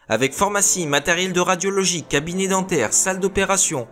avec pharmacie, matériel de radiologie, cabinet dentaire, salle d'opération,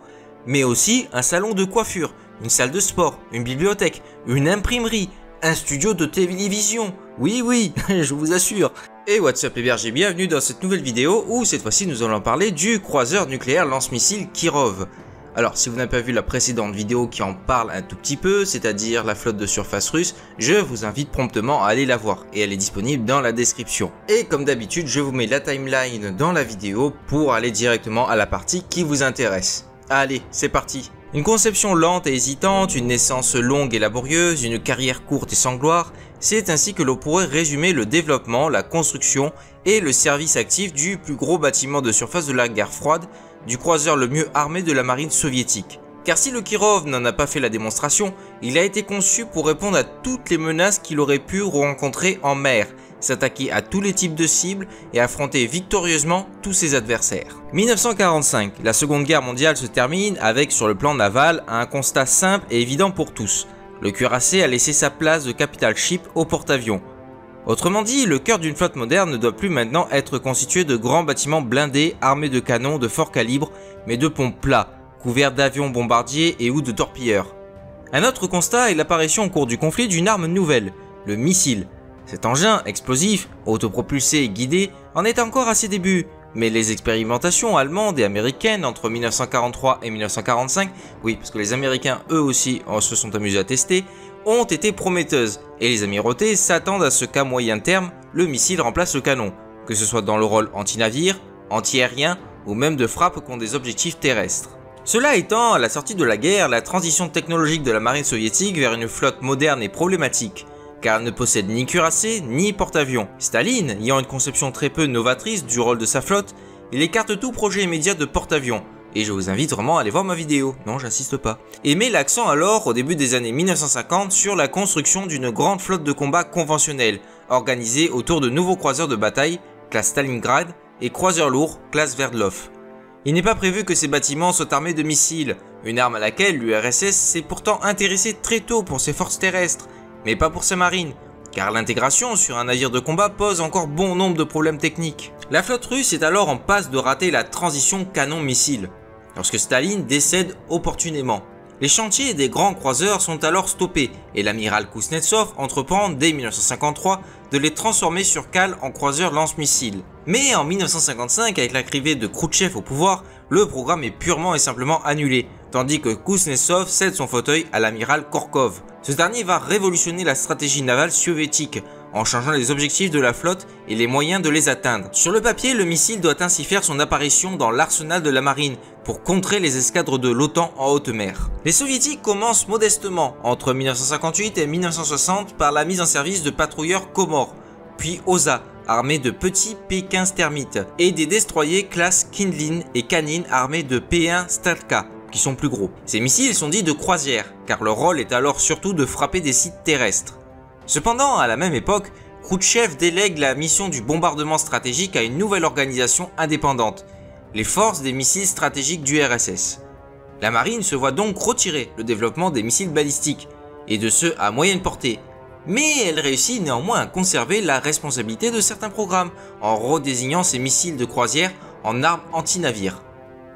mais aussi un salon de coiffure, une salle de sport, une bibliothèque, une imprimerie, un studio de télévision. Oui, je vous assure. Et what's up les bergers, bienvenue dans cette nouvelle vidéo où cette fois-ci nous allons parler du croiseur nucléaire lance-missile Kirov. Alors si vous n'avez pas vu la précédente vidéo qui en parle un tout petit peu, c'est-à-dire la flotte de surface russe, je vous invite promptement à aller la voir et elle est disponible dans la description. Et comme d'habitude, je vous mets la timeline dans la vidéo pour aller directement à la partie qui vous intéresse. Allez, c'est parti. Une conception lente et hésitante, une naissance longue et laborieuse, une carrière courte et sans gloire, c'est ainsi que l'on pourrait résumer le développement, la construction et le service actif du plus gros bâtiment de surface de la guerre froide, du croiseur le mieux armé de la marine soviétique. Car si le Kirov n'en a pas fait la démonstration, il a été conçu pour répondre à toutes les menaces qu'il aurait pu rencontrer en mer, s'attaquer à tous les types de cibles et affronter victorieusement tous ses adversaires. 1945, la Seconde Guerre mondiale se termine avec, sur le plan naval, un constat simple et évident pour tous. Le cuirassé a laissé sa place de capital ship au porte-avions. Autrement dit, le cœur d'une flotte moderne ne doit plus maintenant être constitué de grands bâtiments blindés armés de canons de fort calibre, mais de ponts plats, couverts d'avions bombardiers et ou de torpilleurs. Un autre constat est l'apparition au cours du conflit d'une arme nouvelle, le missile. Cet engin, explosif, autopropulsé et guidé, en est encore à ses débuts, mais les expérimentations allemandes et américaines entre 1943 et 1945, oui parce que les Américains eux aussi se sont amusés à tester, ont été prometteuses, et les Amirautés s'attendent à ce qu'à moyen terme, le missile remplace le canon, que ce soit dans le rôle anti-navire, anti-aérien ou même de frappe contre des objectifs terrestres. Cela étant, à la sortie de la guerre, la transition technologique de la marine soviétique vers une flotte moderne est problématique, car elle ne possède ni cuirassé ni porte-avions. Staline, ayant une conception très peu novatrice du rôle de sa flotte, il écarte tout projet immédiat de porte-avions. Et je vous invite vraiment à aller voir ma vidéo, non j'insiste pas. Et met l'accent alors au début des années 1950 sur la construction d'une grande flotte de combat conventionnelle, organisée autour de nouveaux croiseurs de bataille, classe Stalingrad, et croiseurs lourds, classe Sverdlov. Il n'est pas prévu que ces bâtiments soient armés de missiles, une arme à laquelle l'URSS s'est pourtant intéressée très tôt pour ses forces terrestres, mais pas pour sa marine, car l'intégration sur un navire de combat pose encore bon nombre de problèmes techniques. La flotte russe est alors en passe de rater la transition canon-missile, lorsque Staline décède opportunément. Les chantiers des grands croiseurs sont alors stoppés et l'amiral Kuznetsov entreprend dès 1953 de les transformer sur cale en croiseurs lance-missiles. Mais en 1955, avec l'arrivée de Khrouchtchev au pouvoir, le programme est purement et simplement annulé, tandis que Kuznetsov cède son fauteuil à l'amiral Korkov. Ce dernier va révolutionner la stratégie navale soviétique en changeant les objectifs de la flotte et les moyens de les atteindre. Sur le papier, le missile doit ainsi faire son apparition dans l'arsenal de la marine pour contrer les escadres de l'OTAN en haute mer. Les soviétiques commencent modestement entre 1958 et 1960 par la mise en service de patrouilleurs Komor, puis Osa, armés de petits P-15 thermites, et des destroyers classe Kindlin et Kanin armés de P-1 Stalka, qui sont plus gros. Ces missiles sont dits de croisière, car leur rôle est alors surtout de frapper des sites terrestres. Cependant, à la même époque, Khrouchtchev délègue la mission du bombardement stratégique à une nouvelle organisation indépendante, les forces des missiles stratégiques du RSS. La marine se voit donc retirer le développement des missiles balistiques, et de ceux à moyenne portée, mais elle réussit néanmoins à conserver la responsabilité de certains programmes, en redésignant ces missiles de croisière en armes anti-navires.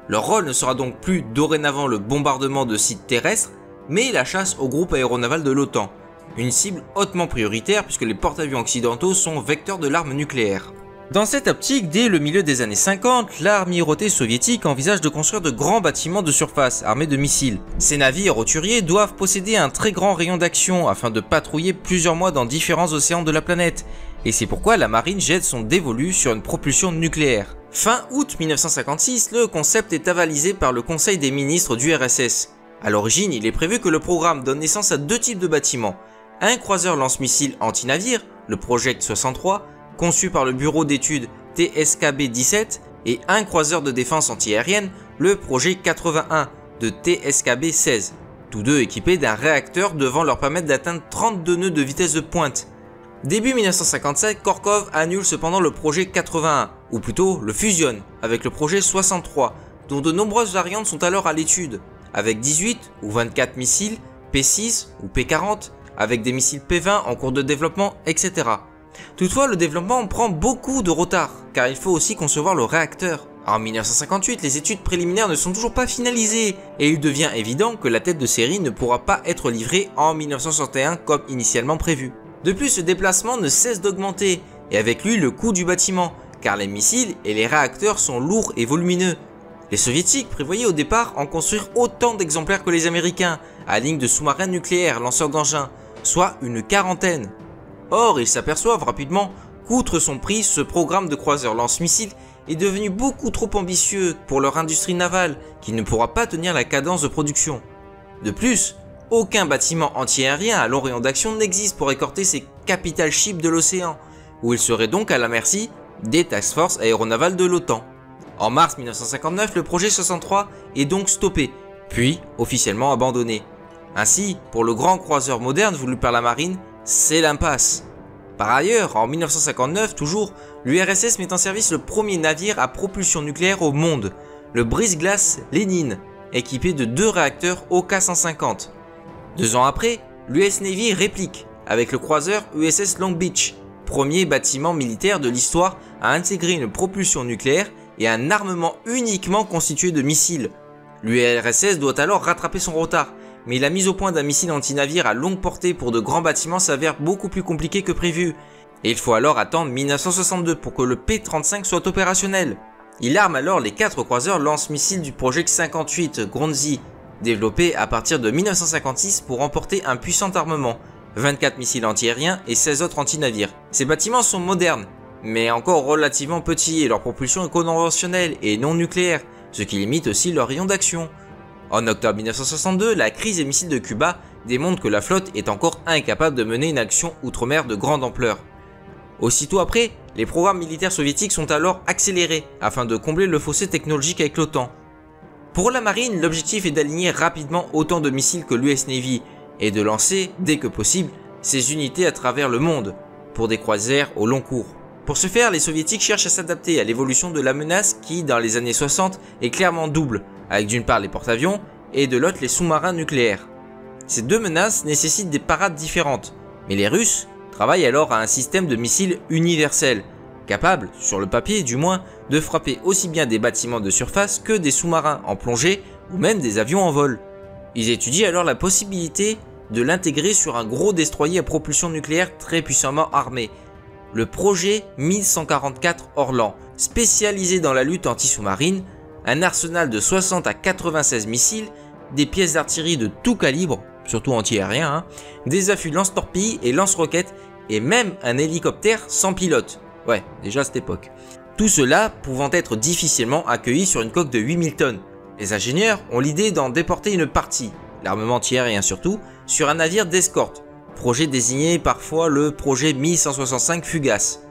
Leur rôle ne sera donc plus dorénavant le bombardement de sites terrestres, mais la chasse au groupe aéronaval de l'OTAN, une cible hautement prioritaire puisque les porte-avions occidentaux sont vecteurs de l'arme nucléaire. Dans cette optique, dès le milieu des années 50, l'amirauté soviétique envisage de construire de grands bâtiments de surface armés de missiles. Ces navires hauturiers doivent posséder un très grand rayon d'action afin de patrouiller plusieurs mois dans différents océans de la planète, et c'est pourquoi la marine jette son dévolu sur une propulsion nucléaire. Fin août 1956, le concept est avalisé par le Conseil des ministres du RSS. À l'origine, il est prévu que le programme donne naissance à deux types de bâtiments. Un croiseur lance-missile anti-navire, le Project 63, conçu par le bureau d'études TSKB-17, et un croiseur de défense anti-aérienne, le Projet 81 de TSKB-16, tous deux équipés d'un réacteur devant leur permettre d'atteindre 32 nœuds de vitesse de pointe. Début 1957, Korkov annule cependant le Projet 81, ou plutôt le fusionne avec le Projet 63, dont de nombreuses variantes sont alors à l'étude, avec 18 ou 24 missiles, P6 ou P40, avec des missiles P20 en cours de développement, etc. Toutefois, le développement prend beaucoup de retard. car il faut aussi concevoir le réacteur. En 1958, les études préliminaires ne sont toujours pas finalisées et il devient évident que la tête de série ne pourra pas être livrée en 1961 comme initialement prévu. De plus, ce déplacement ne cesse d'augmenter et avec lui le coût du bâtiment, car les missiles et les réacteurs sont lourds et volumineux. Les soviétiques prévoyaient au départ en construire autant d'exemplaires que les américains, à la ligne de sous-marins nucléaires lanceurs d'engins, soit une quarantaine. Or, ils s'aperçoivent rapidement qu'outre son prix, ce programme de croiseurs lance-missiles est devenu beaucoup trop ambitieux pour leur industrie navale, qui ne pourra pas tenir la cadence de production. De plus, aucun bâtiment anti-aérien à long rayon d'action n'existe pour écorter ces capital ships de l'océan, où ils seraient donc à la merci des task force aéronavales de l'OTAN. En mars 1959, le projet 63 est donc stoppé, puis officiellement abandonné. Ainsi, pour le grand croiseur moderne voulu par la marine, c'est l'impasse. Par ailleurs, en 1959 toujours, l'URSS met en service le premier navire à propulsion nucléaire au monde, le brise-glace Lénine, équipé de 2 réacteurs OK-150. 2 ans après, l'US Navy réplique avec le croiseur USS Long Beach, premier bâtiment militaire de l'histoire à intégrer une propulsion nucléaire et un armement uniquement constitué de missiles. L'URSS doit alors rattraper son retard, mais la mise au point d'un missile anti-navire à longue portée pour de grands bâtiments s'avère beaucoup plus compliquée que prévu, et il faut alors attendre 1962 pour que le P-35 soit opérationnel. Il arme alors les 4 croiseurs lance-missiles du Project 58 Gronzi, développé à partir de 1956 pour emporter un puissant armement, 24 missiles anti-aériens et 16 autres anti-navires. Ces bâtiments sont modernes, mais encore relativement petits et leur propulsion est conventionnelle et non nucléaire, ce qui limite aussi leur rayon d'action. En octobre 1962, la crise des missiles de Cuba démontre que la flotte est encore incapable de mener une action outre-mer de grande ampleur. Aussitôt après, les programmes militaires soviétiques sont alors accélérés afin de combler le fossé technologique avec l'OTAN. Pour la marine, l'objectif est d'aligner rapidement autant de missiles que l'US Navy et de lancer, dès que possible, ces unités à travers le monde pour des croisières au long cours. Pour ce faire, les soviétiques cherchent à s'adapter à l'évolution de la menace qui, dans les années 60, est clairement double, avec d'une part les porte-avions et de l'autre les sous-marins nucléaires. Ces 2 menaces nécessitent des parades différentes, mais les Russes travaillent alors à un système de missiles universel, capable, sur le papier du moins, de frapper aussi bien des bâtiments de surface que des sous-marins en plongée ou même des avions en vol. Ils étudient alors la possibilité de l'intégrer sur un gros destroyer à propulsion nucléaire très puissamment armé, le projet 1144 Orlan, spécialisé dans la lutte anti-sous-marine, un arsenal de 60 à 96 missiles, des pièces d'artillerie de tout calibre, surtout anti-aérien, des affûts lance-torpilles et lance-roquettes et même un hélicoptère sans pilote. Ouais, déjà à cette époque. Tout cela pouvant être difficilement accueilli sur une coque de 8000 tonnes. Les ingénieurs ont l'idée d'en déporter une partie, l'armement anti-aérien surtout, sur un navire d'escorte, projet désigné parfois le projet 1165 Fugace.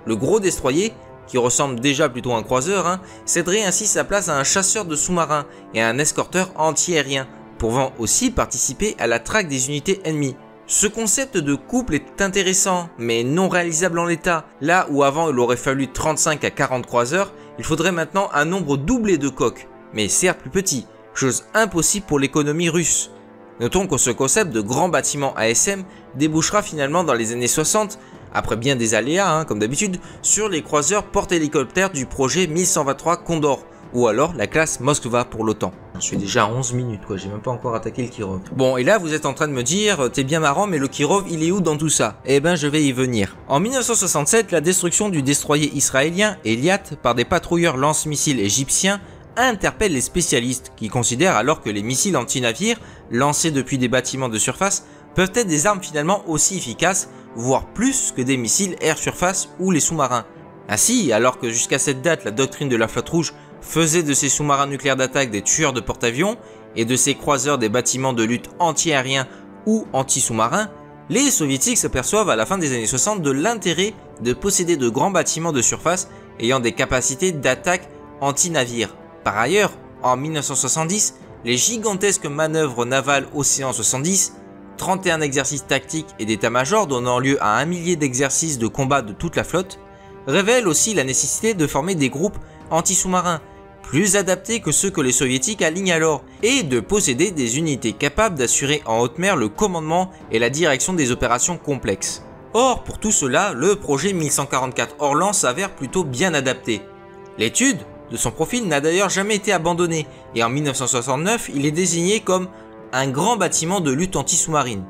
Le gros destroyer, qui ressemble déjà plutôt à un croiseur, céderait ainsi sa place à un chasseur de sous-marins et à un escorteur anti-aérien, pouvant aussi participer à la traque des unités ennemies. Ce concept de couple est intéressant, mais non réalisable en l'état. Là où avant il aurait fallu 35 à 40 croiseurs, il faudrait maintenant un nombre doublé de coques, mais certes plus petit, chose impossible pour l'économie russe. Notons que ce concept de grand bâtiment ASM débouchera finalement dans les années 60, après bien des aléas comme d'habitude, sur les croiseurs porte-hélicoptères du projet 1123 Condor, ou alors la classe Moskva pour l'OTAN. Je suis déjà à 11 minutes quoi, j'ai même pas encore attaqué le Kirov. Bon, et là vous êtes en train de me dire, t'es bien marrant mais le Kirov il est où dans tout ça? Eh ben je vais y venir. En 1967, la destruction du destroyer israélien Eliat par des patrouilleurs lance-missiles égyptiens interpelle les spécialistes qui considèrent alors que les missiles anti-navires lancés depuis des bâtiments de surface peuvent être des armes finalement aussi efficaces, voire plus que des missiles air-surface ou les sous-marins. Ainsi, alors que jusqu'à cette date la doctrine de la flotte rouge faisait de ces sous-marins nucléaires d'attaque des tueurs de porte-avions et de ces croiseurs des bâtiments de lutte anti-aériens ou anti-sous-marins, les soviétiques s'aperçoivent à la fin des années 60 de l'intérêt de posséder de grands bâtiments de surface ayant des capacités d'attaque anti-navires. Par ailleurs, en 1970, les gigantesques manœuvres navales Océan 70, 31 exercices tactiques et d'état-major donnant lieu à 1 millier d'exercices de combat de toute la flotte, révèlent aussi la nécessité de former des groupes anti-sous-marins, plus adaptés que ceux que les soviétiques alignent alors, et de posséder des unités capables d'assurer en haute mer le commandement et la direction des opérations complexes. Or, pour tout cela, le projet 1144 Orlan s'avère plutôt bien adapté. L'étude de son profil n'a d'ailleurs jamais été abandonnée et en 1969, il est désigné comme un grand bâtiment de lutte anti-sous-marine.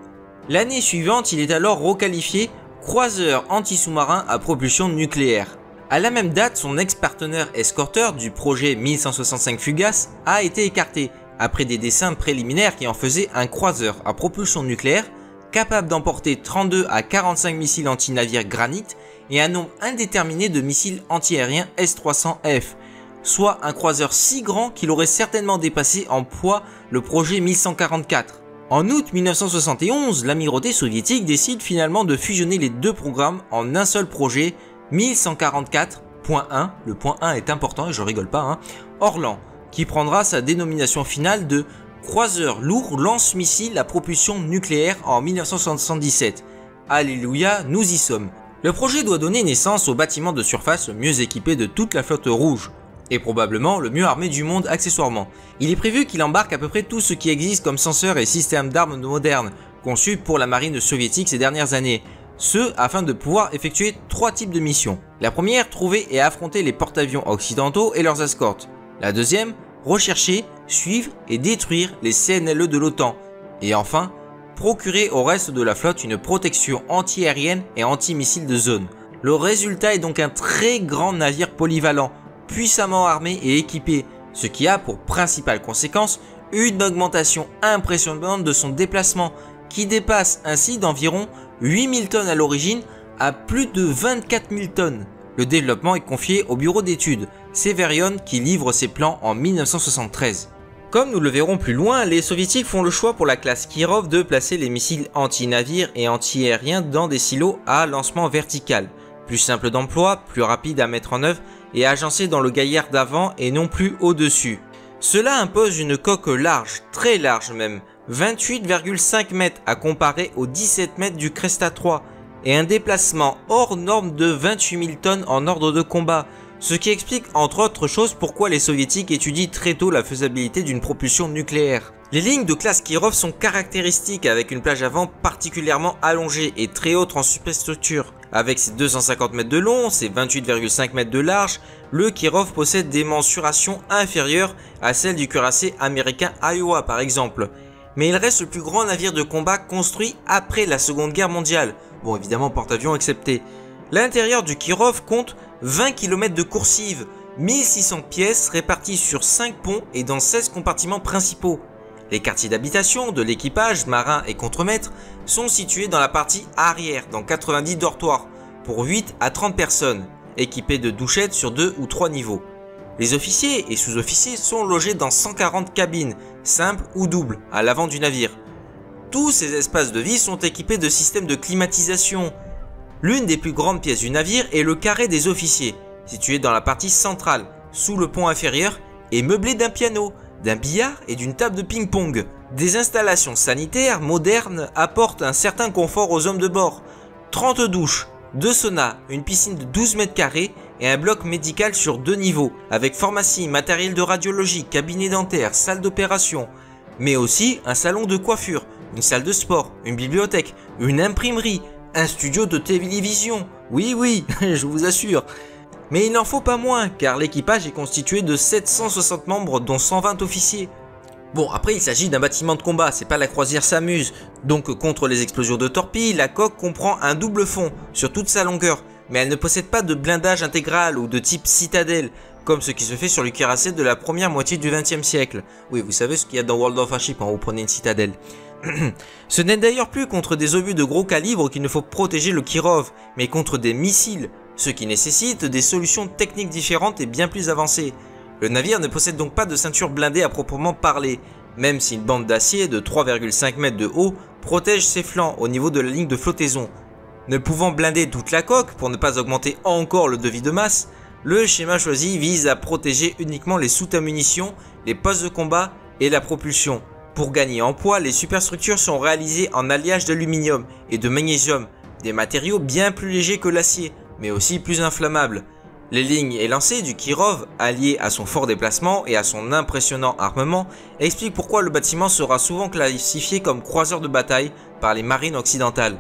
L'année suivante, il est alors requalifié croiseur anti-sous-marin à propulsion nucléaire. À la même date, son ex-partenaire escorteur du projet 1165 Fugace a été écarté après des dessins préliminaires qui en faisaient un croiseur à propulsion nucléaire capable d'emporter 32 à 45 missiles anti-navires Granit et un nombre indéterminé de missiles anti-aériens S-300F, soit un croiseur si grand qu'il aurait certainement dépassé en poids le projet 1144. En août 1971, l'amirauté soviétique décide finalement de fusionner les deux programmes en un seul projet 1144.1, le point 1 est important et je rigole pas, Orlan, qui prendra sa dénomination finale de croiseur lourd lance-missile à propulsion nucléaire en 1977. Alléluia, nous y sommes. Le projet doit donner naissance au bâtiment de surface le mieux équipé de toute la flotte rouge, et probablement le mieux armé du monde accessoirement. Il est prévu qu'il embarque à peu près tout ce qui existe comme senseurs et systèmes d'armes modernes, conçus pour la marine soviétique ces dernières années, ce afin de pouvoir effectuer 3 types de missions. La première, trouver et affronter les porte-avions occidentaux et leurs escortes. La deuxième, rechercher, suivre et détruire les CNLE de l'OTAN. Et enfin, procurer au reste de la flotte une protection anti-aérienne et anti-missile de zone. Le résultat est donc un très grand navire polyvalent, puissamment armé et équipé, ce qui a pour principale conséquence une augmentation impressionnante de son déplacement, qui dépasse ainsi d'environ 8000 tonnes à l'origine à plus de 24 000 tonnes. Le développement est confié au bureau d'études Severion qui livre ses plans en 1973. Comme nous le verrons plus loin, les soviétiques font le choix pour la classe Kirov de placer les missiles anti-navires et anti-aériens dans des silos à lancement vertical, plus simple d'emploi, plus rapide à mettre en œuvre et agencé dans le gaillard d'avant et non plus au-dessus. Cela impose une coque large, très large même, 28,5 mètres à comparer aux 17 mètres du Cresta 3 et un déplacement hors norme de 28 000 tonnes en ordre de combat, ce qui explique entre autres choses pourquoi les soviétiques étudient très tôt la faisabilité d'une propulsion nucléaire. Les lignes de classe Kirov sont caractéristiques avec une plage avant particulièrement allongée et très haute en superstructure. Avec ses 250 mètres de long, ses 28,5 mètres de large, le Kirov possède des mensurations inférieures à celles du cuirassé américain Iowa par exemple. Mais il reste le plus grand navire de combat construit après la Seconde Guerre mondiale, bon évidemment porte-avions excepté. L'intérieur du Kirov compte 20 km de coursives, 1600 pièces réparties sur 5 ponts et dans 16 compartiments principaux. Les quartiers d'habitation de l'équipage, marins et contremaîtres sont situés dans la partie arrière, dans 90 dortoirs, pour 8 à 30 personnes, équipés de douchettes sur 2 ou 3 niveaux. Les officiers et sous-officiers sont logés dans 140 cabines, simples ou doubles, à l'avant du navire. Tous ces espaces de vie sont équipés de systèmes de climatisation. L'une des plus grandes pièces du navire est le carré des officiers, situé dans la partie centrale, sous le pont inférieur, et meublé d'un piano, d'un billard et d'une table de ping-pong. Des installations sanitaires modernes apportent un certain confort aux hommes de bord. 30 douches, 2 saunas, une piscine de 12 mètres carrés et un bloc médical sur 2 niveaux, avec pharmacie, matériel de radiologie, cabinet dentaire, salle d'opération, mais aussi un salon de coiffure, une salle de sport, une bibliothèque, une imprimerie, un studio de télévision. Oui, je vous assure. Mais il n'en faut pas moins, car l'équipage est constitué de 760 membres dont 120 officiers. Bon, après il s'agit d'un bâtiment de combat, c'est pas la croisière s'amuse. Donc contre les explosions de torpilles, la coque comprend un double fond sur toute sa longueur, mais elle ne possède pas de blindage intégral ou de type citadelle, comme ce qui se fait sur le cuirassé de la première moitié du XXe siècle. Oui, vous savez ce qu'il y a dans World of Warship quand vous prenez une citadelle. Ce n'est d'ailleurs plus contre des obus de gros calibre qu'il ne faut protéger le Kirov, mais contre des missiles, ce qui nécessite des solutions techniques différentes et bien plus avancées. Le navire ne possède donc pas de ceinture blindée à proprement parler, même si une bande d'acier de 3,5 mètres de haut protège ses flancs au niveau de la ligne de flottaison. Ne pouvant blinder toute la coque pour ne pas augmenter encore le devis de masse, le schéma choisi vise à protéger uniquement les soutes à munitions, les postes de combat et la propulsion. Pour gagner en poids, les superstructures sont réalisées en alliage d'aluminium et de magnésium, des matériaux bien plus légers que l'acier, mais aussi plus inflammables. Les lignes et lancers du Kirov, alliés à son fort déplacement et à son impressionnant armement, expliquent pourquoi le bâtiment sera souvent classifié comme croiseur de bataille par les marines occidentales.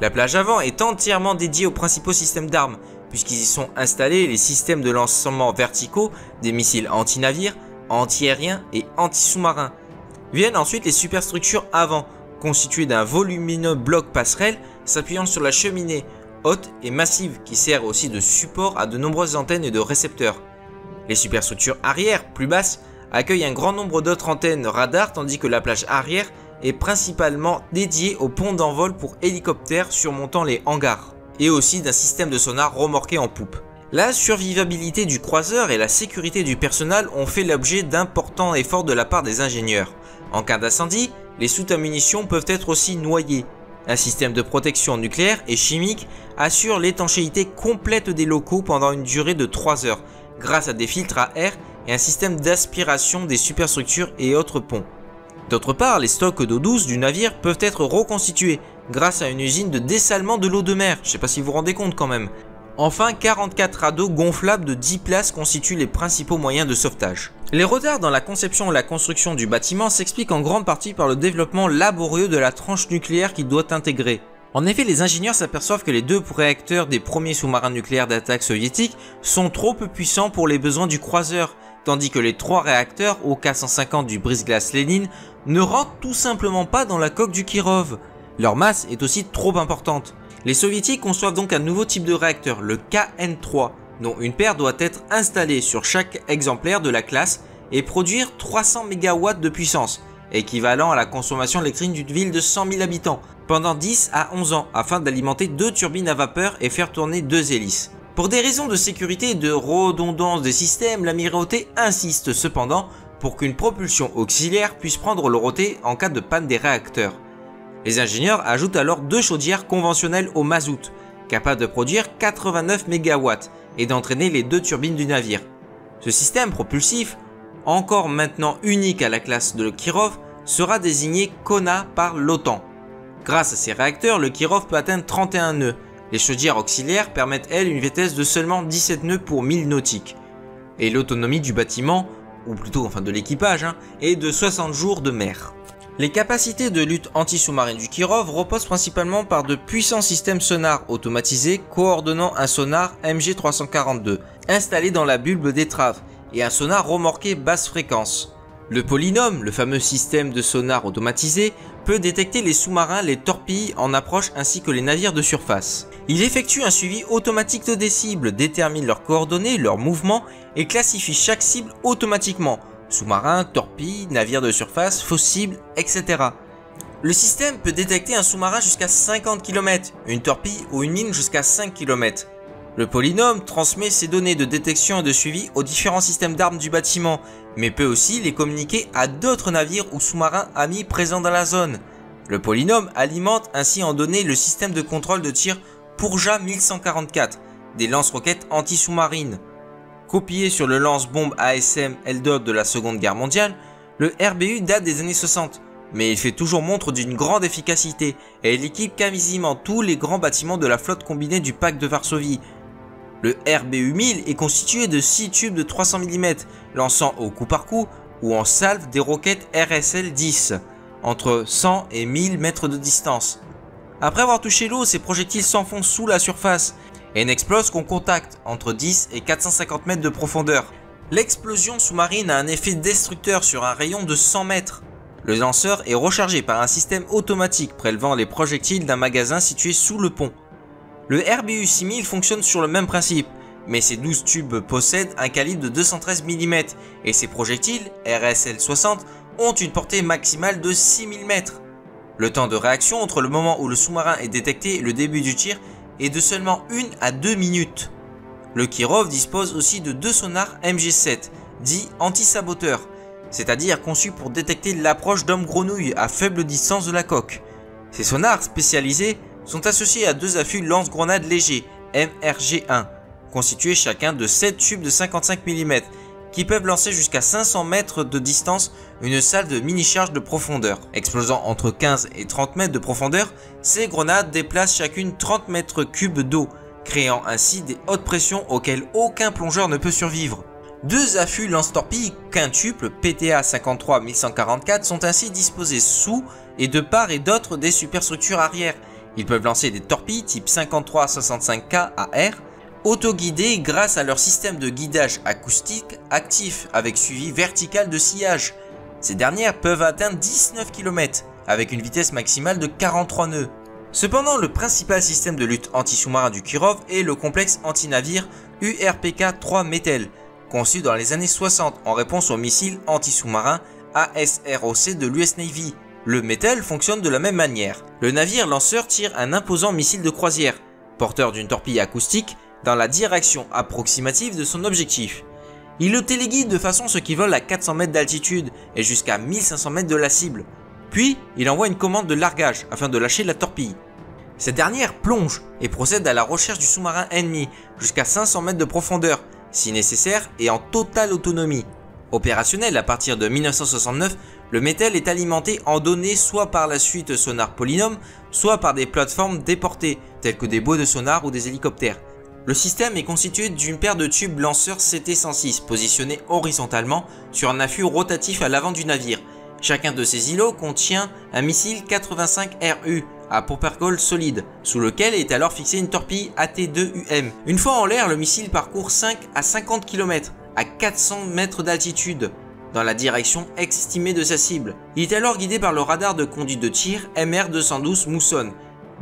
La plage avant est entièrement dédiée aux principaux systèmes d'armes, puisqu'ils y sont installés les systèmes de lancement verticaux des missiles anti-navires, anti-aériens et anti-sous-marins. Viennent ensuite les superstructures avant, constituées d'un volumineux bloc passerelle s'appuyant sur la cheminée, haute et massive, qui sert aussi de support à de nombreuses antennes et de récepteurs. Les superstructures arrière, plus basses, accueillent un grand nombre d'autres antennes radar, tandis que la plage arrière est principalement dédiée aux ponts d'envol pour hélicoptères surmontant les hangars, et aussi d'un système de sonar remorqué en poupe. La survivabilité du croiseur et la sécurité du personnel ont fait l'objet d'importants efforts de la part des ingénieurs. En cas d'incendie, les soutes à munitions peuvent être aussi noyées. Un système de protection nucléaire et chimique assure l'étanchéité complète des locaux pendant une durée de 3 heures, grâce à des filtres à air et un système d'aspiration des superstructures et autres ponts. D'autre part, les stocks d'eau douce du navire peuvent être reconstitués grâce à une usine de dessalement de l'eau de mer, je sais pas si vous vous rendez compte quand même. Enfin, 44 radeaux gonflables de 10 places constituent les principaux moyens de sauvetage. Les retards dans la conception et la construction du bâtiment s'expliquent en grande partie par le développement laborieux de la tranche nucléaire qu'il doit intégrer. En effet, les ingénieurs s'aperçoivent que les 2 réacteurs des premiers sous-marins nucléaires d'attaque soviétiques sont trop peu puissants pour les besoins du croiseur, tandis que les 3 réacteurs OK-150 du brise-glace Lénine ne rentrent tout simplement pas dans la coque du Kirov. Leur masse est aussi trop importante. Les soviétiques conçoivent donc un nouveau type de réacteur, le KN3, dont une paire doit être installée sur chaque exemplaire de la classe et produire 300 MW de puissance, équivalent à la consommation électrique d'une ville de 100 000 habitants, pendant 10 à 11 ans, afin d'alimenter 2 turbines à vapeur et faire tourner 2 hélices. Pour des raisons de sécurité et de redondance des systèmes, l'amirauté insiste cependant pour qu'une propulsion auxiliaire puisse prendre le relais en cas de panne des réacteurs. Les ingénieurs ajoutent alors 2 chaudières conventionnelles au mazout, capables de produire 89 MW et d'entraîner les 2 turbines du navire. Ce système propulsif, encore maintenant unique à la classe de Kirov, sera désigné Kona par l'OTAN. Grâce à ces réacteurs, le Kirov peut atteindre 31 nœuds. Les chaudières auxiliaires permettent elles une vitesse de seulement 17 nœuds pour 1000 nautiques. Et l'autonomie du bâtiment, ou plutôt enfin de l'équipage, est de 60 jours de mer. Les capacités de lutte anti-sous-marine du Kirov reposent principalement par de puissants systèmes sonars automatisés coordonnant un sonar MG342 installé dans la bulbe d'étrave et un sonar remorqué basse fréquence. Le Polynôme, le fameux système de sonar automatisé, peut détecter les sous-marins, les torpilles en approche ainsi que les navires de surface. Il effectue un suivi automatique des cibles, détermine leurs coordonnées, leurs mouvements et classifie chaque cible automatiquement. Sous-marins, torpilles, navires de surface, fausses cibles, etc. Le système peut détecter un sous-marin jusqu'à 50 km, une torpille ou une mine jusqu'à 5 km. Le Polynôme transmet ces données de détection et de suivi aux différents systèmes d'armes du bâtiment, mais peut aussi les communiquer à d'autres navires ou sous-marins amis présents dans la zone. Le Polynôme alimente ainsi en données le système de contrôle de tir Pourja 1144, des lance-roquettes anti-sous-marines. Copié sur le lance-bombe ASM Eldod de la Seconde Guerre mondiale, le RBU date des années 60, mais il fait toujours montre d'une grande efficacité et il équipe quasiment tous les grands bâtiments de la flotte combinée du pacte de Varsovie. Le RBU 1000 est constitué de 6 tubes de 300 mm, lançant au coup par coup ou en salve des roquettes RSL-10, entre 100 et 1000 mètres de distance. Après avoir touché l'eau, ces projectiles s'enfoncent sous la surface et n'explosent qu'au contact, entre 10 et 450 mètres de profondeur. L'explosion sous-marine a un effet destructeur sur un rayon de 100 mètres. Le lanceur est rechargé par un système automatique prélevant les projectiles d'un magasin situé sous le pont. Le RBU 6000 fonctionne sur le même principe, mais ses 12 tubes possèdent un calibre de 213 mm et ses projectiles, RSL-60, ont une portée maximale de 6000 mètres. Le temps de réaction entre le moment où le sous-marin est détecté et le début du tir est de seulement 1 à 2 minutes. Le Kirov dispose aussi de 2 sonars MG7, dits anti-saboteurs, c'est-à-dire conçus pour détecter l'approche d'hommes-grenouilles à faible distance de la coque. Ces sonars spécialisés sont associés à 2 affûts lance-grenades légers, MRG1, constitués chacun de 7 tubes de 55 mm, qui peuvent lancer jusqu'à 500 mètres de distance une salve de mini-charge de profondeur. Explosant entre 15 et 30 mètres de profondeur, ces grenades déplacent chacune 30 mètres cubes d'eau, créant ainsi des hautes pressions auxquelles aucun plongeur ne peut survivre. 2 affûts lance-torpilles quintuples PTA 53 1144 sont ainsi disposés sous et de part et d'autre des superstructures arrière Ils peuvent lancer des torpilles type 53-65K AR, autoguidées grâce à leur système de guidage acoustique actif avec suivi vertical de sillage. Ces dernières peuvent atteindre 19 km avec une vitesse maximale de 43 nœuds. Cependant, le principal système de lutte anti-sous-marin du Kirov est le complexe anti-navire URPK-3 Metel, conçu dans les années 60 en réponse aux missiles anti-sous-marins ASROC de l'US Navy. Le Metel fonctionne de la même manière. Le navire lanceur tire un imposant missile de croisière, porteur d'une torpille acoustique, dans la direction approximative de son objectif. Il le téléguide de façon à ce qu'il vole à 400 mètres d'altitude et jusqu'à 1500 mètres de la cible. Puis, il envoie une commande de largage afin de lâcher la torpille. Cette dernière plonge et procède à la recherche du sous-marin ennemi jusqu'à 500 mètres de profondeur, si nécessaire et en totale autonomie. Opérationnel à partir de 1969, le Metel est alimenté en données soit par la suite sonar Polynôme, soit par des plateformes déportées, telles que des bois de sonar ou des hélicoptères. Le système est constitué d'une paire de tubes lanceurs CT-106 positionnés horizontalement sur un affût rotatif à l'avant du navire. Chacun de ces îlots contient un missile 85RU à propergol solide, sous lequel est alors fixée une torpille AT-2UM. Une fois en l'air, le missile parcourt 5 à 50 km à 400 mètres d'altitude, dans la direction estimée de sa cible. Il est alors guidé par le radar de conduite de tir MR212 Mousson,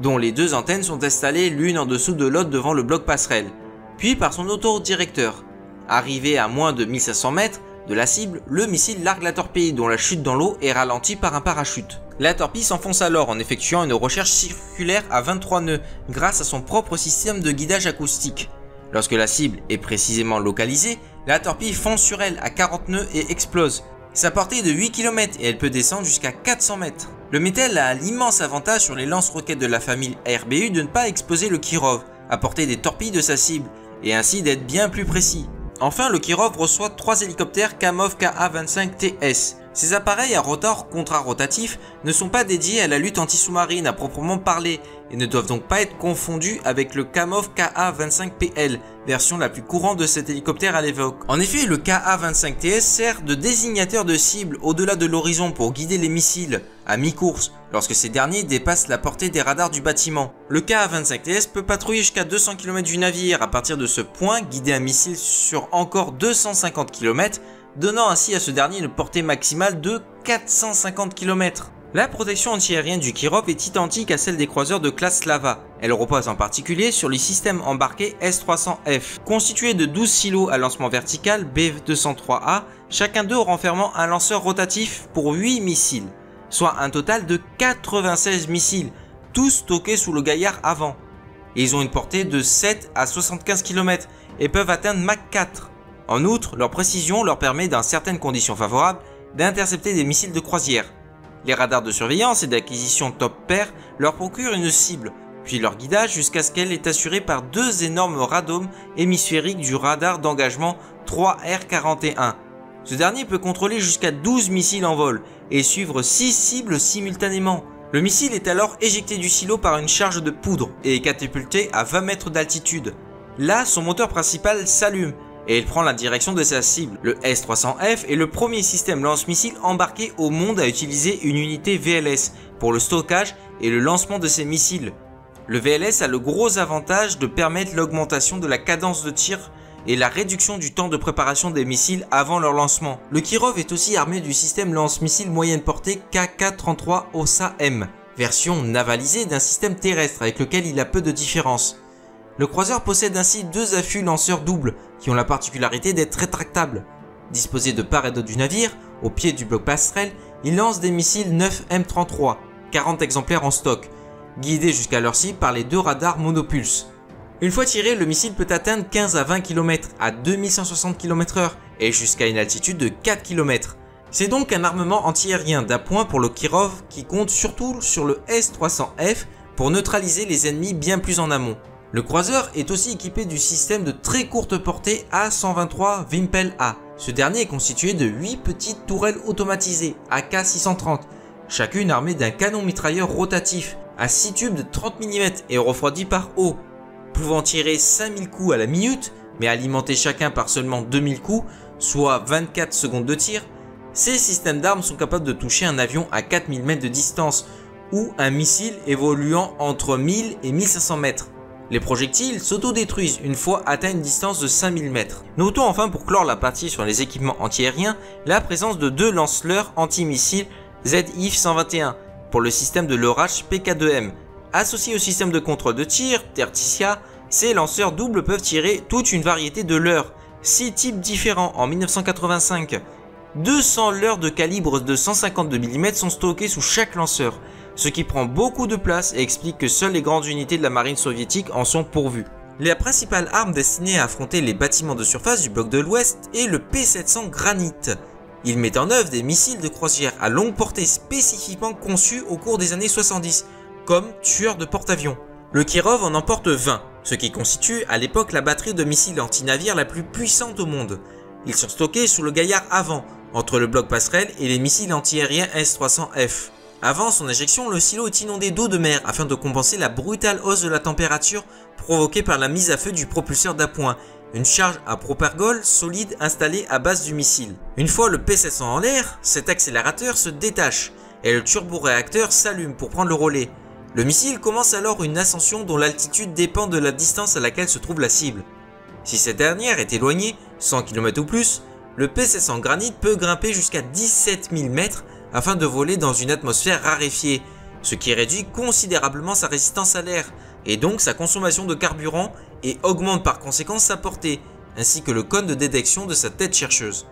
dont les deux antennes sont installées l'une en dessous de l'autre devant le bloc passerelle, puis par son autodirecteur. Arrivé à moins de 1500 mètres de la cible, le missile largue la torpille dont la chute dans l'eau est ralentie par un parachute. La torpille s'enfonce alors en effectuant une recherche circulaire à 23 nœuds grâce à son propre système de guidage acoustique. Lorsque la cible est précisément localisée, la torpille fonce sur elle à 40 nœuds et explose. Sa portée est de 8 km et elle peut descendre jusqu'à 400 mètres. Le Metel a l'immense avantage sur les lance-roquettes de la famille RBU de ne pas exposer le Kirov, à portée des torpilles de sa cible, et ainsi d'être bien plus précis. Enfin, le Kirov reçoit 3 hélicoptères Kamov Ka-25TS. Ces appareils à rotor contrarotatif ne sont pas dédiés à la lutte anti-sous-marine à proprement parler et ne doivent donc pas être confondus avec le Kamov Ka-25PL, version la plus courante de cet hélicoptère à l'époque. En effet, le Ka-25TS sert de désignateur de cible au-delà de l'horizon pour guider les missiles à mi-course lorsque ces derniers dépassent la portée des radars du bâtiment. Le Ka-25TS peut patrouiller jusqu'à 200 km du navire. À partir de ce point, guider un missile sur encore 250 km, donnant ainsi à ce dernier une portée maximale de 450 km. La protection antiaérienne du Kirov est identique à celle des croiseurs de classe Slava. Elle repose en particulier sur les systèmes embarqués S-300F, constitués de 12 silos à lancement vertical B-203A, chacun d'eux renfermant un lanceur rotatif pour 8 missiles, soit un total de 96 missiles, tous stockés sous le gaillard avant. Et ils ont une portée de 7 à 75 km et peuvent atteindre Mach 4. En outre, leur précision leur permet, dans certaines conditions favorables, d'intercepter des missiles de croisière. Les radars de surveillance et d'acquisition top pair leur procurent une cible, puis leur guidage jusqu'à ce qu'elle est assurée par 2 énormes radomes hémisphériques du radar d'engagement 3R41. Ce dernier peut contrôler jusqu'à 12 missiles en vol et suivre 6 cibles simultanément. Le missile est alors éjecté du silo par une charge de poudre et est catapulté à 20 mètres d'altitude. Là, son moteur principal s'allume et il prend la direction de sa cible. Le S-300F est le premier système lance-missile embarqué au monde à utiliser une unité VLS pour le stockage et le lancement de ses missiles. Le VLS a le gros avantage de permettre l'augmentation de la cadence de tir et la réduction du temps de préparation des missiles avant leur lancement. Le Kirov est aussi armé du système lance-missile moyenne portée KK-33 OSA-M, version navalisée d'un système terrestre avec lequel il a peu de différence. Le croiseur possède ainsi 2 affûts lanceurs doubles qui ont la particularité d'être rétractables. Disposés de part et d'autre du navire, au pied du bloc passerelle, ils lancent des missiles 9 M33, 40 exemplaires en stock, guidés jusqu'à leur cible par les 2 radars monopulse. Une fois tiré, le missile peut atteindre 15 à 20 km à 2160 km/h et jusqu'à une altitude de 4 km. C'est donc un armement antiaérien d'appoint pour le Kirov qui compte surtout sur le S-300F pour neutraliser les ennemis bien plus en amont. Le croiseur est aussi équipé du système de très courte portée A-123 Wimpel-A. Ce dernier est constitué de 8 petites tourelles automatisées AK-630, chacune armée d'un canon mitrailleur rotatif à 6 tubes de 30 mm et refroidis par eau, pouvant tirer 5000 coups à la minute, mais alimentés chacun par seulement 2000 coups, soit 24 secondes de tir. Ces systèmes d'armes sont capables de toucher un avion à 4000 mètres de distance, ou un missile évoluant entre 1000 et 1500 mètres. Les projectiles s'autodétruisent une fois atteint une distance de 5000 mètres. Notons enfin pour clore la partie sur les équipements antiaériens la présence de 2 lance-leurres antimissiles ZIF 121 pour le système de leurrage PK2M. Associés au système de contrôle de tir, Terticia, ces lanceurs doubles peuvent tirer toute une variété de leurres, 6 types différents en 1985. 200 leurres de calibre de 152 mm sont stockés sous chaque lanceur, ce qui prend beaucoup de place et explique que seules les grandes unités de la marine soviétique en sont pourvues. La principale arme destinée à affronter les bâtiments de surface du bloc de l'Ouest est le P-700 Granit. Il met en œuvre des missiles de croisière à longue portée spécifiquement conçus au cours des années 70, comme tueur de porte-avions. Le Kirov en emporte 20, ce qui constitue à l'époque la batterie de missiles anti-navires la plus puissante au monde. Ils sont stockés sous le gaillard avant, entre le bloc passerelle et les missiles antiaériens S-300F. Avant son injection, le silo est inondé d'eau de mer afin de compenser la brutale hausse de la température provoquée par la mise à feu du propulseur d'appoint, une charge à propergol solide installée à base du missile. Une fois le P-700 en l'air, cet accélérateur se détache et le turboréacteur s'allume pour prendre le relais. Le missile commence alors une ascension dont l'altitude dépend de la distance à laquelle se trouve la cible. Si cette dernière est éloignée, 100 km ou plus, le P-700 Granit peut grimper jusqu'à 17 000 mètres afin de voler dans une atmosphère raréfiée, ce qui réduit considérablement sa résistance à l'air et donc sa consommation de carburant et augmente par conséquent sa portée, ainsi que le cône de détection de sa tête chercheuse.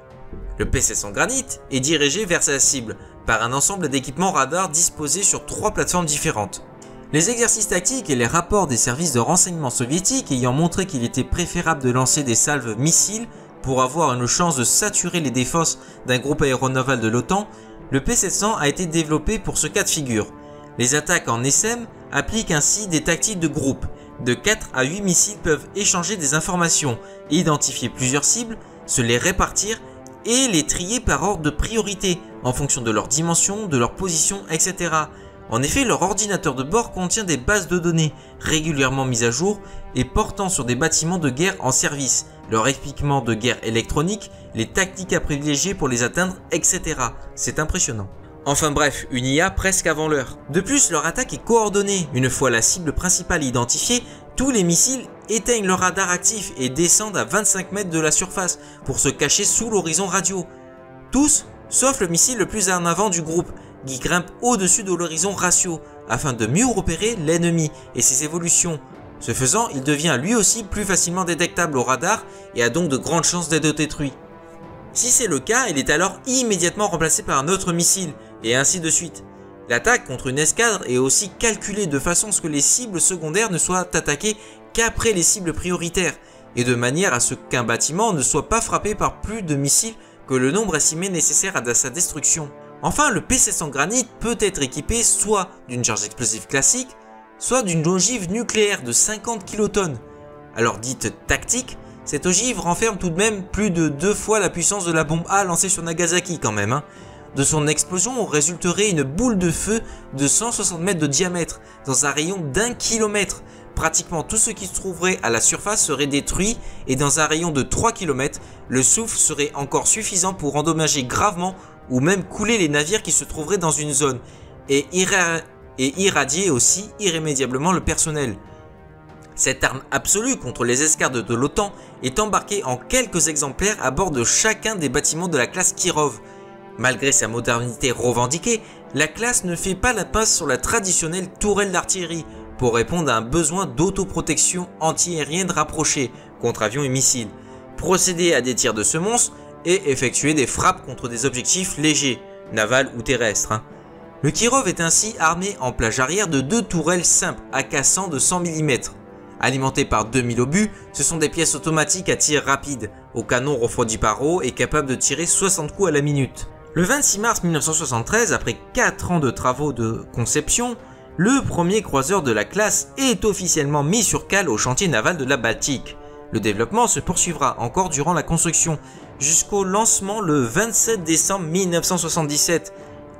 Le P-700 Granit est dirigé vers sa cible par un ensemble d'équipements radars disposés sur 3 plateformes différentes. Les exercices tactiques et les rapports des services de renseignement soviétiques ayant montré qu'il était préférable de lancer des salves missiles pour avoir une chance de saturer les défenses d'un groupe aéronaval de l'OTAN, le P-700 a été développé pour ce cas de figure. Les attaques en SM appliquent ainsi des tactiques de groupe. De 4 à 8 missiles peuvent échanger des informations, identifier plusieurs cibles, se les répartir et les trier par ordre de priorité en fonction de leur dimension, de leur position, etc. En effet, leur ordinateur de bord contient des bases de données régulièrement mises à jour et portant sur des bâtiments de guerre en service, leur équipement de guerre électronique, les tactiques à privilégier pour les atteindre, etc. C'est impressionnant. Enfin bref, une IA presque avant l'heure. De plus, leur attaque est coordonnée. Une fois la cible principale identifiée, tous les missiles éteignent leur radar actif et descendent à 25 mètres de la surface pour se cacher sous l'horizon radio. Tous, sauf le missile le plus en avant du groupe, qui grimpe au-dessus de l'horizon ratio, afin de mieux repérer l'ennemi et ses évolutions. Ce faisant, il devient lui aussi plus facilement détectable au radar et a donc de grandes chances d'être détruit. Si c'est le cas, il est alors immédiatement remplacé par un autre missile, et ainsi de suite. L'attaque contre une escadre est aussi calculée de façon à ce que les cibles secondaires ne soient attaquées qu'après les cibles prioritaires, et de manière à ce qu'un bâtiment ne soit pas frappé par plus de missiles que le nombre estimé nécessaire à sa destruction. Enfin, le P-700 Granit peut être équipé soit d'une charge explosive classique, soit d'une ogive nucléaire de 50 kilotonnes. Alors dite tactique, cette ogive renferme tout de même plus de 2 fois la puissance de la bombe A lancée sur Nagasaki quand même. De son explosion résulterait une boule de feu de 160 mètres de diamètre dans un rayon d'1 kilomètre. Pratiquement tout ce qui se trouverait à la surface serait détruit et dans un rayon de 3 km, le souffle serait encore suffisant pour endommager gravement ou même couler les navires qui se trouveraient dans une zone et irradier aussi irrémédiablement le personnel. Cette arme absolue contre les escadres de l'OTAN est embarquée en quelques exemplaires à bord de chacun des bâtiments de la classe Kirov. Malgré sa modernité revendiquée, la classe ne fait pas la passe sur la traditionnelle tourelle d'artillerie pour répondre à un besoin d'autoprotection antiaérienne rapprochée contre avions et missiles, procéder à des tirs de semonce et effectuer des frappes contre des objectifs légers, navals ou terrestres. Le Kirov est ainsi armé en plage arrière de 2 tourelles simples AK-100 de 100 mm. Alimentées par 2000 obus, ce sont des pièces automatiques à tir rapide, au canon refroidi par eau et capables de tirer 60 coups à la minute. Le 26 mars 1973, après 4 ans de travaux de conception, le premier croiseur de la classe est officiellement mis sur cale au chantier naval de la Baltique. Le développement se poursuivra encore durant la construction, jusqu'au lancement le 27 décembre 1977.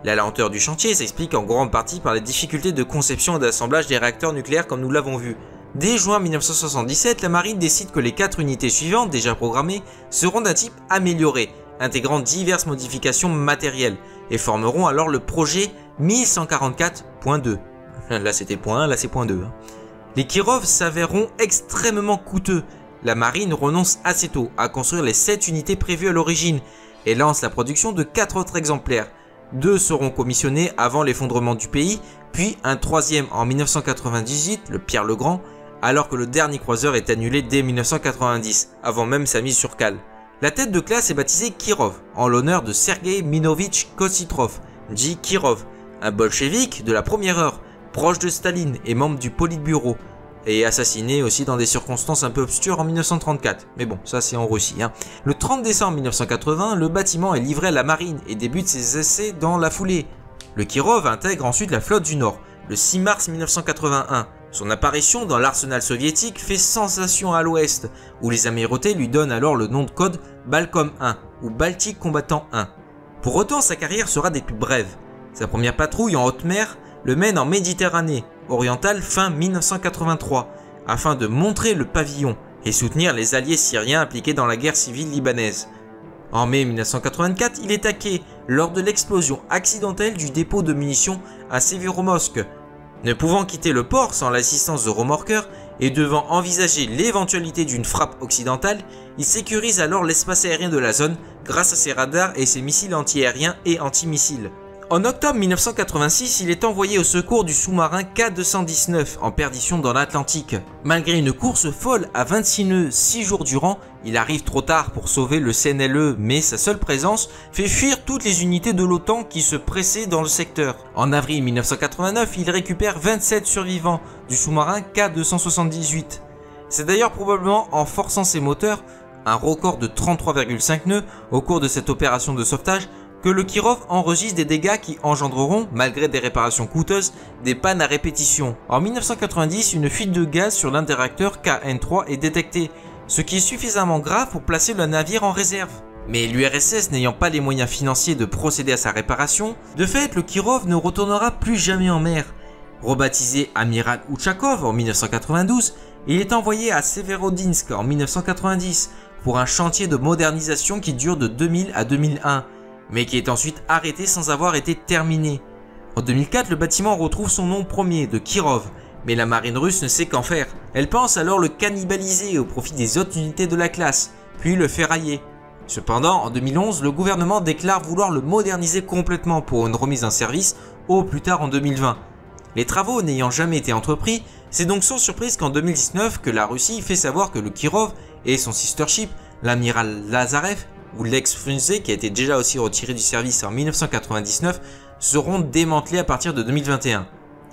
La lenteur du chantier s'explique en grande partie par les difficultés de conception et d'assemblage des réacteurs nucléaires comme nous l'avons vu. Dès juin 1977, la marine décide que les 4 unités suivantes, déjà programmées, seront d'un type amélioré, intégrant diverses modifications matérielles, et formeront alors le projet 1144 point 2. Là c'était point 1, là c'est point 2. Les Kirov s'avéreront extrêmement coûteux. La marine renonce assez tôt à construire les 7 unités prévues à l'origine et lance la production de 4 autres exemplaires. 2 seront commissionnés avant l'effondrement du pays, puis un troisième en 1998, le Pierre le Grand, alors que le dernier croiseur est annulé dès 1990, avant même sa mise sur cale. La tête de classe est baptisée Kirov, en l'honneur de Sergei Minovitch Kossitrov, dit Kirov, un bolchevique de la première heure, proche de Staline et membre du Politburo, et assassiné aussi dans des circonstances un peu obscures en 1934. Mais bon, ça c'est en Russie. Le 30 décembre 1980, le bâtiment est livré à la marine et débute ses essais dans la foulée. Le Kirov intègre ensuite la flotte du Nord, le 6 mars 1981. Son apparition dans l'arsenal soviétique fait sensation à l'ouest, où les Amérotés lui donnent alors le nom de code Balcom 1 ou Baltique Combattant 1. Pour autant, sa carrière sera des plus brèves. Sa première patrouille en haute mer le mène en Méditerranée orientale fin 1983, afin de montrer le pavillon et soutenir les alliés syriens impliqués dans la guerre civile libanaise. En mai 1984, il est hacké lors de l'explosion accidentelle du dépôt de munitions à Severomorsk. Ne pouvant quitter le port sans l'assistance de remorqueurs et devant envisager l'éventualité d'une frappe occidentale, il sécurise alors l'espace aérien de la zone grâce à ses radars et ses missiles anti-aériens et anti-missiles. En octobre 1986, il est envoyé au secours du sous-marin K-219 en perdition dans l'Atlantique. Malgré une course folle à 26 nœuds 6 jours durant, il arrive trop tard pour sauver le CNLE, mais sa seule présence fait fuir toutes les unités de l'OTAN qui se pressaient dans le secteur. En avril 1989, il récupère 27 survivants du sous-marin K-278. C'est d'ailleurs probablement en forçant ses moteurs, un record de 33,5 nœuds au cours de cette opération de sauvetage, que le Kirov enregistre des dégâts qui engendreront, malgré des réparations coûteuses, des pannes à répétition. En 1990, une fuite de gaz sur l'un des réacteurs KN3 est détectée, ce qui est suffisamment grave pour placer le navire en réserve. Mais l'URSS n'ayant pas les moyens financiers de procéder à sa réparation, de fait le Kirov ne retournera plus jamais en mer. Rebaptisé Amiral Ouchakov en 1992, il est envoyé à Severodinsk en 1990 pour un chantier de modernisation qui dure de 2000 à 2001. Mais qui est ensuite arrêté sans avoir été terminé. En 2004, le bâtiment retrouve son nom premier, de Kirov, mais la marine russe ne sait qu'en faire. Elle pense alors le cannibaliser au profit des autres unités de la classe, puis le ferrailler. Cependant, en 2011, le gouvernement déclare vouloir le moderniser complètement pour une remise en service au plus tard en 2020. Les travaux n'ayant jamais été entrepris, c'est donc sans surprise qu'en 2019 que la Russie fait savoir que le Kirov et son sister ship, l'amiral Lazarev, ou l'ex-Frunze qui a été déjà aussi retiré du service en 1999, seront démantelés à partir de 2021.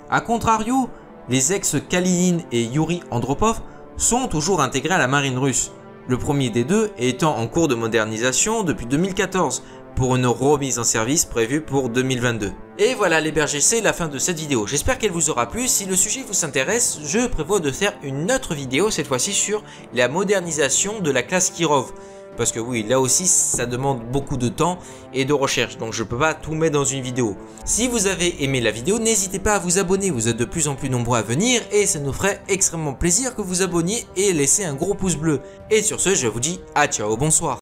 A contrario, les ex-Kalinin et Yuri Andropov sont toujours intégrés à la marine russe, le premier des deux étant en cours de modernisation depuis 2014, pour une remise en service prévue pour 2022. Et voilà les bergers, c'est la fin de cette vidéo. J'espère qu'elle vous aura plu. Si le sujet vous intéresse, je prévois de faire une autre vidéo, cette fois-ci sur la modernisation de la classe Kirov. Parce que oui, là aussi, ça demande beaucoup de temps et de recherche. Donc je peux pas tout mettre dans une vidéo. Si vous avez aimé la vidéo, n'hésitez pas à vous abonner. Vous êtes de plus en plus nombreux à venir et ça nous ferait extrêmement plaisir que vous abonniez et laissez un gros pouce bleu. Et sur ce, je vous dis à ciao, bonsoir.